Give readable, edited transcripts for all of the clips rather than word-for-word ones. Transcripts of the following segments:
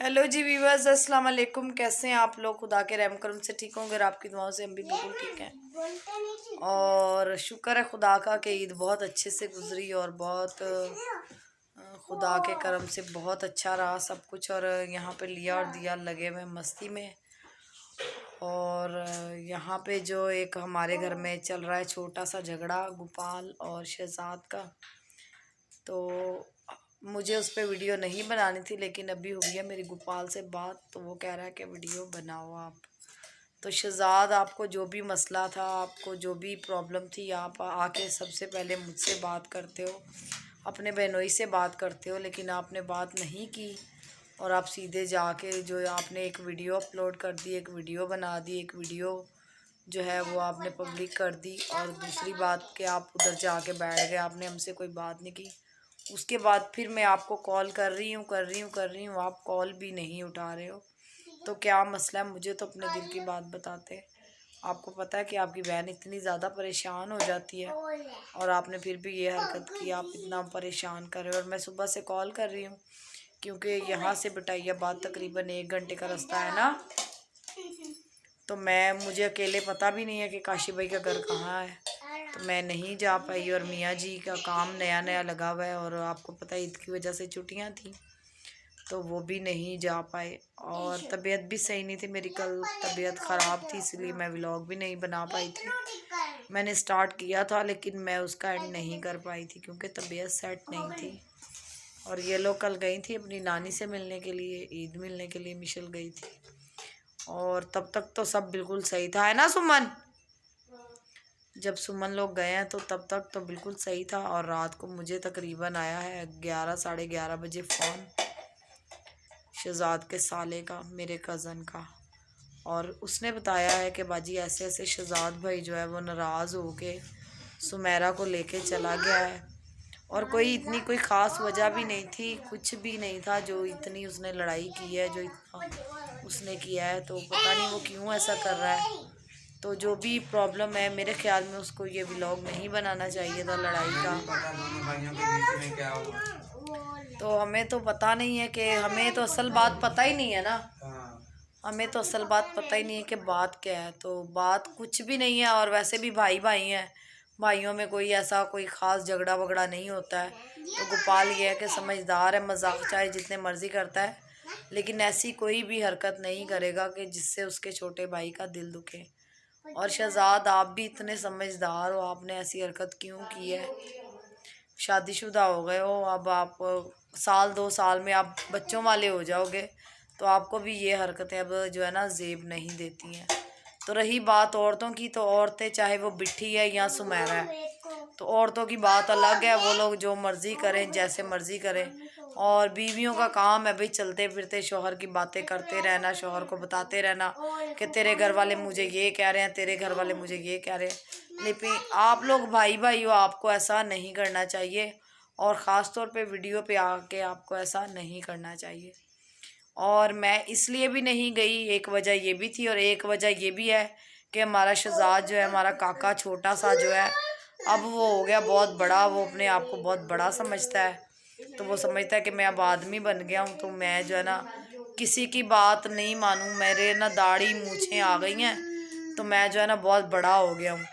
Hello जी viewers, अस्सलाम वालेकुम। कैसे हैं आप लोग? खुदा के रहम करम से ठीक होंगे और आपकी दुआओं से हम भी बिल्कुल ठीक हैं। और शुक्र है खुदा का कि ईद बहुत अच्छे से गुजरी और बहुत खुदा के करम से बहुत अच्छा रहा सब कुछ। और यहाँ पे लिया और दिया लगे हुए मस्ती में। और यहाँ पे जो एक हमारे घर में चल रहा है छोटा सा झगड़ा गोपाल और शहजाद का, तो मुझे उस पर वीडियो नहीं बनानी थी, लेकिन अभी हुई है मेरी गोपाल से बात, तो वो कह रहा है कि वीडियो बनाओ आप। तो शहजाद, आपको जो भी मसला था, आपको जो भी प्रॉब्लम थी, आप आके सबसे पहले मुझसे बात करते हो, अपने बहनोई से बात करते हो, लेकिन आपने बात नहीं की और आप सीधे जाके जो आपने एक वीडियो अपलोड कर दी, एक वीडियो बना दी, एक वीडियो जो है वो आपने पब्लिक कर दी। और दूसरी बात कि आप उधर जाके बैठ गए, आपने हमसे कोई बात नहीं की। उसके बाद फिर मैं आपको कॉल कर रही हूँ, आप कॉल भी नहीं उठा रहे हो। तो क्या मसला है? मुझे तो अपने दिल की बात बताते हैं। आपको पता है कि आपकी बहन इतनी ज़्यादा परेशान हो जाती है और आपने फिर भी ये हरकत की, आप इतना परेशान कर रहे हो। और मैं सुबह से कॉल कर रही हूँ क्योंकि यहाँ से बिटाइयाबाद तकरीबन 1 घंटे का रास्ता है ना, तो मुझे अकेले पता भी नहीं है कि काशी भाई का घर कहाँ है, तो मैं नहीं जा पाई। और मियाँ जी का काम नया नया लगा हुआ है और आपको पता है ईद की वजह से छुट्टियाँ थी, तो वो भी नहीं जा पाए। और तबीयत भी सही नहीं थी मेरी, कल तबीयत ख़राब थी, इसलिए मैं व्लॉग भी नहीं बना पाई थी। मैंने स्टार्ट किया था लेकिन मैं उसका एंड नहीं कर पाई थी क्योंकि तबीयत सेट नहीं थी। और ये लोग कल गई थी अपनी नानी से मिलने के लिए, ईद मिलने के लिए मिशल गई थी। और तब तक तो सब बिल्कुल सही था, है ना सुमन? जब सुमन लोग गए हैं तो तब तक तो बिल्कुल सही था। और रात को मुझे तकरीबन आया है 11 साढ़े 11 बजे फ़ोन शहजाद के साले का, मेरे कज़न का। और उसने बताया है कि बाजी ऐसे ऐसे शहजाद भाई जो है वो नाराज़ हो के सुमेरा को लेके चला गया है। और कोई इतनी कोई ख़ास वजह भी नहीं थी, कुछ भी नहीं था जो इतनी उसने लड़ाई की है, जो इतना उसने किया है। तो पता नहीं वो क्यों ऐसा कर रहा है। तो जो भी प्रॉब्लम है, मेरे ख्याल में उसको ये व्लॉग नहीं बनाना चाहिए था लड़ाई का। तो हमें तो पता नहीं है कि हमें तो असल बात पता ही नहीं है ना, हमें तो असल बात पता ही नहीं है कि बात क्या है। तो बात कुछ भी नहीं है। और वैसे भी भाई भाई हैं, भाइयों में कोई ऐसा कोई ख़ास झगड़ा वगड़ा नहीं होता है। तो गोपाल ये है कि समझदार है, मजाक चाहे जितने मर्ज़ी करता है, लेकिन ऐसी कोई भी हरकत नहीं करेगा कि जिससे उसके छोटे भाई का दिल दुखे। और शहजाद, आप भी इतने समझदार हो, आपने ऐसी हरकत क्यों की है? शादीशुदा हो गए हो, अब आप साल 2 साल में आप बच्चों वाले हो जाओगे, तो आपको भी ये हरकतें अब जो है ना जेब नहीं देती हैं। तो रही बात औरतों की, तो औरतें चाहे वो बिट्ठी है या सुमेरा है, तो औरतों की बात अलग है, वो लोग जो मर्ज़ी करें, जैसे मर्ज़ी करें। और बीवियों का काम है भाई चलते फिरते शोहर की बातें करते रहना, शोहर को बताते रहना कि तेरे घर वाले मुझे ये कह रहे हैं, तेरे घर वाले मुझे ये कह रहे हैं। लेकिन आप लोग भाई भाई हो, आपको ऐसा नहीं करना चाहिए। और ख़ास तौर पे वीडियो पे आके आपको ऐसा नहीं करना चाहिए। और मैं इसलिए भी नहीं गई, एक वजह ये भी थी और एक वजह ये भी है कि हमारा शहजाद जो है, हमारा काका छोटा सा जो है, अब वो हो गया बहुत बड़ा, वो अपने आप को बहुत बड़ा समझता है। तो वो समझता है कि मैं अब आदमी बन गया हूँ, तो मैं जो है ना किसी की बात नहीं मानूँ। मेरे ना दाढ़ी मूछें आ गई हैं, तो मैं जो है ना बहुत बड़ा हो गया हूँ,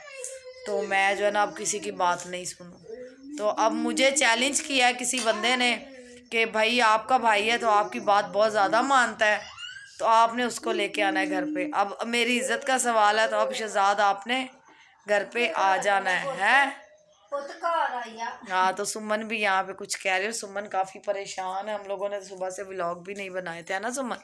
तो मैं जो है ना अब किसी की बात नहीं सुनूँ। तो अब मुझे चैलेंज किया है किसी बंदे ने कि भाई आपका भाई है तो आपकी बात बहुत ज़्यादा मानता है, तो आपने उसको लेके आना है घर पे। अब मेरी इज्जत का सवाल है, तो अब शहजाद आपने घर पे आ जाना है? हाँ, तो सुमन भी यहाँ पे कुछ कह रही हो। सुमन काफ़ी परेशान है, हम लोगों ने तो सुबह से व्लॉग भी नहीं बनाए थे, है ना सुमन?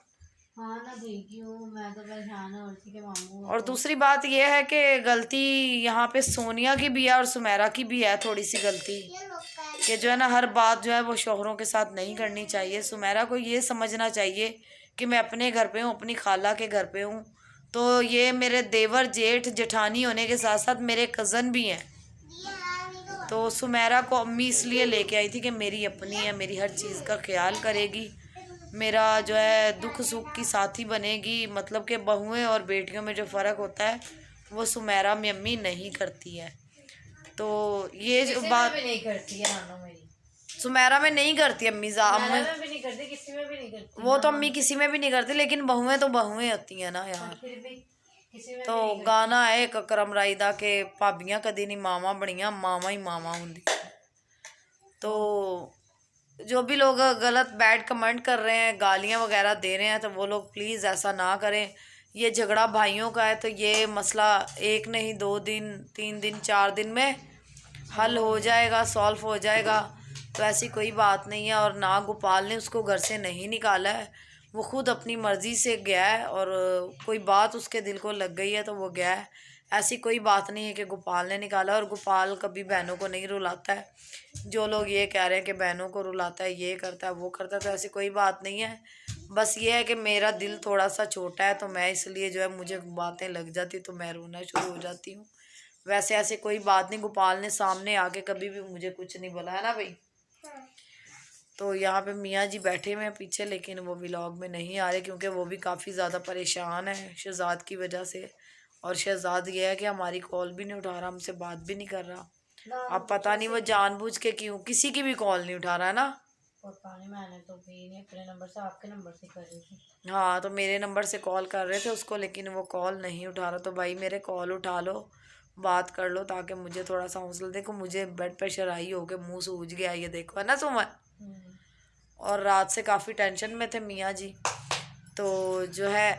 हाँ ना देखियो, मैं तो परेशान हूँ उसी के मामू और तो। दूसरी बात यह है कि गलती यहाँ पे सोनिया की भी है और सुमेरा की भी है थोड़ी सी गलती, कि जो है ना हर बात जो है वो शौहरों के साथ नहीं करनी चाहिए। सुमेरा को ये समझना चाहिए कि मैं अपने घर पे हूँ, अपनी खाला के घर पे हूँ, तो ये मेरे देवर जेठ जेठानी होने के साथ साथ मेरे कज़न भी हैं। तो सुमेरा को अम्मी इसलिए लेके आई थी कि मेरी अपनी है, मेरी हर चीज़ का ख्याल करेगी, मेरा जो है दुख सुख की साथी बनेगी। मतलब कि बहुएं और बेटियों में जो फ़र्क होता है वो सुमेरा में अम्मी नहीं करती है। तो ये जो बात भी नहीं करती है नानो मेरी। सुमेरा में नहीं करती अम्मी मेरा में भी नहीं करती, किसी में भी नहीं करती। वो तो अम्मी किसी में भी नहीं करती, लेकिन बहुएं तो बहुएं होती हैं ना यार। फिर भी किसी में तो भी नहीं गाना है एक करम राई दा के भाबियां कदी नहीं मावां बनियां, मावां ही मावां हुंदी। तो जो भी लोग गलत बैड कमेंट कर रहे हैं, गालियां वगैरह दे रहे हैं, तो वो लोग प्लीज़ ऐसा ना करें। ये झगड़ा भाइयों का है, तो ये मसला 1 नहीं 2 दिन 3 दिन 4 दिन में हल हो जाएगा, सॉल्व हो जाएगा। तो ऐसी कोई बात नहीं है। और ना गोपाल ने उसको घर से नहीं निकाला है, वो खुद अपनी मर्ज़ी से गया है, और कोई बात उसके दिल को लग गई है तो वो गया है। ऐसी कोई बात नहीं है कि गोपाल ने निकाला। और गोपाल कभी बहनों को नहीं रुलाता है। जो लोग ये कह रहे हैं कि बहनों को रुलाता है, ये करता है, वो करता है, तो ऐसी कोई बात नहीं है। बस ये है कि मेरा दिल थोड़ा सा छोटा है, तो मैं इसलिए जो है मुझे बातें लग जाती तो मैं रोना शुरू हो जाती हूँ। वैसे ऐसे कोई बात नहीं, गोपाल ने सामने आके कभी भी मुझे कुछ नहीं बोला है ना भाई। तो यहाँ पे मियाँ जी बैठे हुए हैं पीछे, लेकिन वो व्लॉग में नहीं आ रहे क्योंकि वो भी काफ़ी ज़्यादा परेशान है शहजाद की वजह से। और शहजाद ये है कि हमारी कॉल भी नहीं उठा रहा, हमसे बात भी नहीं कर रहा। अब पता नहीं वो जानबूझ के क्यों किसी की भी कॉल नहीं उठा रहा है ना। पता नहीं, मैंने तो भी नहीं अपने नंबर से, आपके नंबर से कर रही थी। हाँ, तो मेरे नंबर से कॉल कर रहे थे उसको, लेकिन वो कॉल नहीं उठा रहा। तो भाई मेरे कॉल उठा लो, बात कर लो, ताकि मुझे थोड़ा सा हौसला। देखो मुझे ब्लड प्रेशर हाई हो के मुँह सूज गया, ये देखो है ना सुमन। और रात से काफ़ी टेंशन में थे मियाँ जी। तो जो है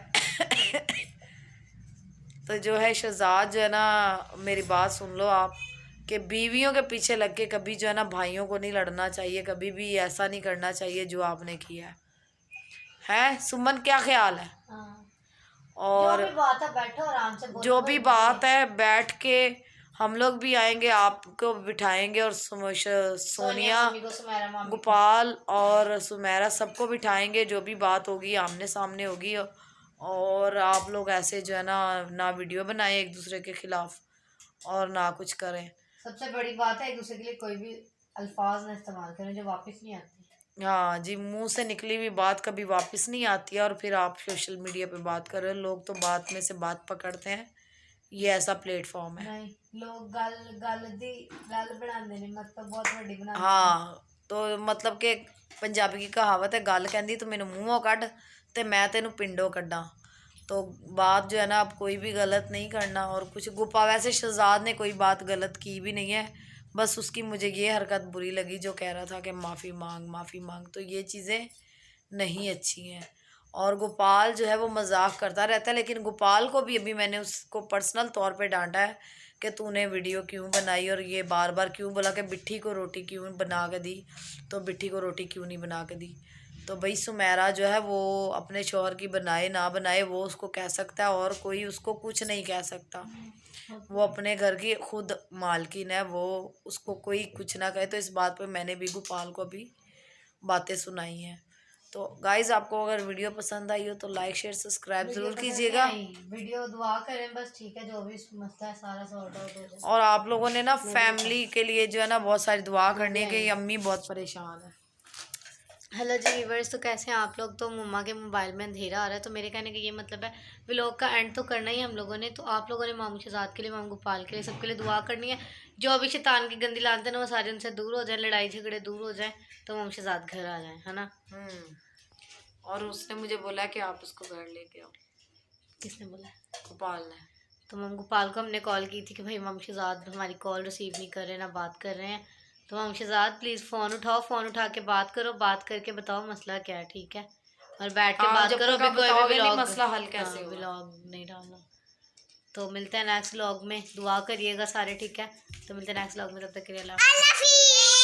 तो जो है शहजाद जो है ना, मेरी बात सुन लो आप, कि बीवियों के पीछे लग के कभी जो है ना भाइयों को नहीं लड़ना चाहिए, कभी भी ऐसा नहीं करना चाहिए जो आपने किया है सुमन, क्या ख्याल है? और जो भी बात है बैठो आराम से बोलो, जो भी बात है बैठ के हम लोग भी आएंगे, आपको बिठाएंगे, और सोनिया मम्मी को, सुमेरा मामी को। गोपाल और सुमेरा सबको बिठाएंगे। जो भी बात होगी आमने सामने होगी। और आप लोग ऐसे जो है ना वीडियो बनाएं एक दूसरे के खिलाफ, और ना कुछ करें। सबसे बड़ी बात है एक दूसरे के लिए कोई भी अल्फाज ना इस्तेमाल करें जो वापस नहीं आती। हाँ जी, मुंह से निकली हुई बात कभी वापस नहीं आती है। और फिर आप सोशल मीडिया पे बात कर रहे हो, लोग तो बात में से बात पकड़ते हैं, ये ऐसा प्लेटफॉर्म है। नहीं, लोग गल गल दी गल बनाते ने, मतलब बहुत बड़ी बनाते। हाँ, तो मतलब कि पंजाबी की कहावत है, गल कहती तो मैनू मूँहों कढ़ ते मैं तेनू पिंडों कड्डा। तो बात जो है ना, अब कोई भी गलत नहीं करना। और कुछ गुप्पा, वैसे शहजाद ने कोई बात गलत की भी नहीं है, बस उसकी मुझे ये हरकत बुरी लगी जो कह रहा था कि माफ़ी मांग माफ़ी मांग। तो ये चीज़ें नहीं अच्छी हैं। और गोपाल जो है वो मजाक करता रहता है, लेकिन गोपाल को भी अभी मैंने उसको पर्सनल तौर पे डांटा है कि तूने वीडियो क्यों बनाई, और ये बार बार क्यों बोला कि बिट्ठी को रोटी क्यों बना के दी, तो बिट्ठी को रोटी क्यों नहीं बना के दी। तो भाई सुमेरा जो है वो अपने शौहर की बनाए ना बनाए वो उसको कह सकता है, और कोई उसको कुछ नहीं कह सकता। वो अपने घर की खुद मालकिन है, वो उसको कोई कुछ ना कहे। तो इस बात पे मैंने भी गोपाल को भी बातें सुनाई हैं। तो गाइज आपको अगर वीडियो पसंद आई हो तो लाइक शेयर सब्सक्राइब ज़रूर कीजिएगा। वीडियो दुआ करें बस, ठीक है, जो भी मसला है सारा सॉर्ट आउट हो जाए। और आप लोगों ने ना फैमिली के लिए जो है ना बहुत सारी दुआ करनी है कि अम्मी बहुत परेशान है। हेलो जी व्यूवर्स, तो कैसे हैं आप लोग। तो मम्मा के मोबाइल में अंधेरा आ रहा है, तो मेरे कहने का ये मतलब है व्लॉग का एंड तो करना ही हम लोगों ने। तो आप लोगों ने मामू शहजाद के लिए, मामू गोपाल के लिए, सबके लिए दुआ करनी है। जो अभी शैतान की गंदी लानते हैं ना, वो सारे उनसे दूर हो जाए, लड़ाई झगड़े दूर हो जाए, तो मामू शहजाद घर आ जाए, है ना। और उसने मुझे बोला कि आप उसको घर लेके आओ। किसने बोला? गोपाल ने। तो मामू गोपाल को हमने कॉल की थी कि भाई मामू शहजाद हमारी कॉल रिसीव नहीं कर रहे, ना बात कर रहे हैं। तो मामू शहजाद प्लीज़ फ़ोन उठाओ, फ़ोन उठा के बात करो, बात करके बताओ मसला क्या है, ठीक है। और बैठ के बात करो, भी कोई भी व्लॉग मसला हल कैसे होगा। व्लॉग नहीं डालना। तो मिलते हैं नेक्स्ट व्लॉग में, दुआ करिएगा सारे, ठीक है। तो मिलते हैं नेक्स्ट व्लॉग में, तब तक के लिए अल्लाह हाफ़िज़।